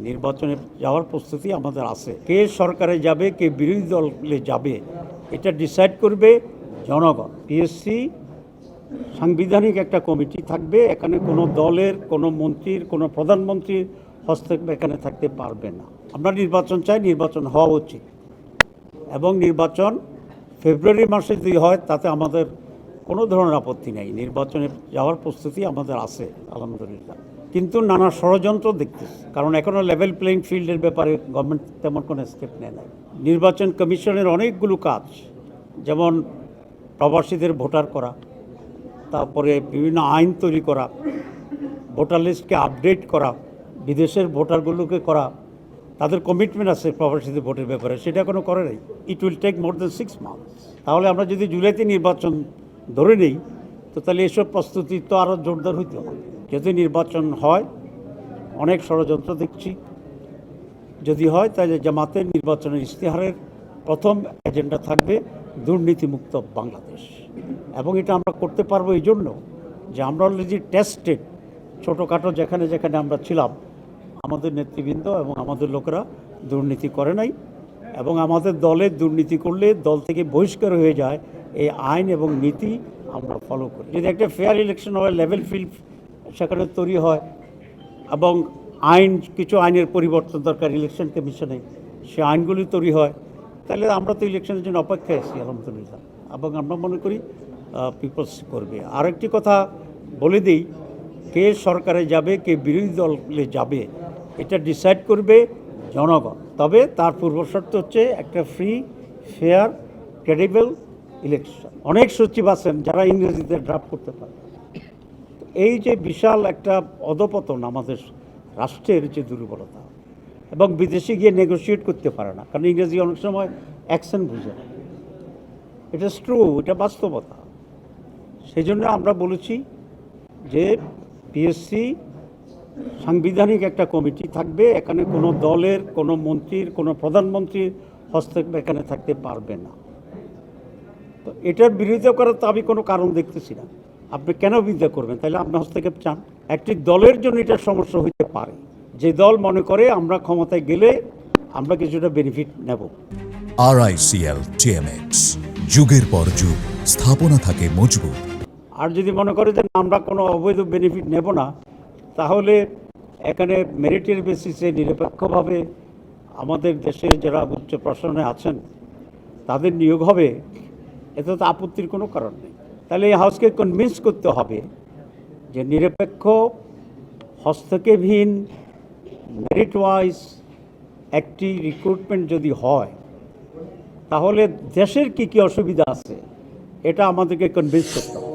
নির্বাচনে যাওয়ার প্রস্তুতি আমাদের আছে। কে সরকারে যাবে, কে বিরোধী দলে যাবে, এটা ডিসাইড করবে জনগণ। পিএসসি সাংবিধানিক একটা কমিটি থাকবে, এখানে কোনো দলের, কোনো মন্ত্রীর, কোনো প্রধানমন্ত্রীর হস্তক্ষেপ এখানে থাকতে পারবে না। আমরা নির্বাচন চাই, নির্বাচন হওয়া উচিত, এবং নির্বাচন ফেব্রুয়ারি মাসে যদি হয় তাতে আমাদের কোনো ধরনের আপত্তি নেই। নির্বাচনে যাওয়ার প্রস্তুতি আমাদের আছে আলহামদুলিল্লাহ, কিন্তু নানা ষড়যন্ত্র দেখতেছে, কারণ এখনও লেভেল প্লেইং ফিল্ডের ব্যাপারে গভর্নমেন্ট তেমন কোনো স্টেপ নেয় না। নির্বাচন কমিশনের অনেকগুলো কাজ, যেমন প্রবাসীদের ভোটার করা, তারপরে বিভিন্ন আইন তৈরি করা, ভোটার লিস্টকে আপডেট করা, বিদেশের ভোটারগুলোকে করা, তাদের কমিটমেন্ট আছে প্রবাসীদের ভোটের ব্যাপারে, সেটা কোনো করে নাই। It will take more than 6 months। তাহলে আমরা যদি জুলাইতে নির্বাচন ধরে নিই, তো তাহলে এসব প্রস্তুতি তো আরও জোরদার হইতে হবে। যদি নির্বাচন হয়, অনেক ষড়যন্ত্র দেখছি, যদি হয় তাহলে জামাতের নির্বাচনের ইশতেহারের প্রথম এজেন্ডা থাকবে দুর্নীতিমুক্ত বাংলাদেশ, এবং এটা আমরা করতে পারবো এই জন্য যে আমরা অলরেডি টেস্টেড। ছোটোখাটো যেখানে যেখানে আমরা ছিলাম, আমাদের নেতৃবৃন্দ এবং আমাদের লোকেরা দুর্নীতি করে নাই, এবং আমাদের দলে দুর্নীতি করলে দল থেকে বহিষ্কার হয়ে যায়, এই আইন এবং নীতি আমরা ফলো করি। যদি একটা ফেয়ার ইলেকশন হয়, লেভেল ফিল্ড সেখানে তৈরি হয়, এবং কিছু আইনের পরিবর্তন দরকার ইলেকশন কমিশনে, সে আইনগুলি তৈরি হয়, তাহলে আমরা তো ইলেকশনের জন্য অপেক্ষায় আছি আলহামদুলিল্লাহ, এবং আমরা মনে করি পিপলস করবে। আরেকটি কথা বলে দিই, কে সরকারে যাবে, কে বিরোধী দলে যাবে, এটা ডিসাইড করবে জনগণ। তবে তার পূর্বশর্ত হচ্ছে একটা ফ্রি, ফেয়ার, ক্রেডিবল ইলেকশন। অনেক সচিব আছেন যারা ইংরেজিতে ড্রাফট করতে পারে। এই যে বিশাল একটা অধপতন আমাদের রাষ্ট্রের যে দুর্বলতা, এবং বিদেশে গিয়ে নেগোশিয়েট করতে পারে না, কারণ ইংরেজি অনেক সময় অ্যাকশন বুঝে না। এটা ট্রু, এটা বাস্তবতা। সেই জন্য আমরা বলেছি যে পিএসসি সাংবিধানিক একটা কমিটি থাকবে, এখানে কোনো দলের, কোনো মন্ত্রীর, কোনো প্রধানমন্ত্রীর হস্তক্ষেপ এখানে থাকতে পারবে না। তো এটার বিরোধিতা করার তো আমি কোনো কারণ দেখতেছি না। আপনি কেন বিরোধিতা করবেন? তাহলে আপনি হস্তক্ষেপ চান। একটি দলের জন্য এটার সমস্যা হইতে পারে, যে দল মনে করে আমরা ক্ষমতায় গেলে আমরা কিছুটা বেনিফিট নেব। RICL TMX, যুগের পর যুগ স্থাপনা থাকে মজবুত। আর যদি মনে করে যে আমরা কোনো অবৈধ বেনিফিট নেব না, তাহলে এখানে মেরিটের বেসিসে নিরপেক্ষভাবে আমাদের দেশের যারা উচ্চ প্রশাসনে আছেন তাদের নিয়োগ হবে, এতে তো আপত্তির কোনো কারণ নেই। তাহলে এই হাউসকে কনভিন্স করতে হবে যে নিরপেক্ষ, হস্তক্ষেপহীন, মেরিট ওয়াইজ একটি রিক্রুটমেন্ট যদি হয়, তাহলে দেশের কী কী অসুবিধা আছে এটা আমাদেরকে কনভিন্স করতে হবে।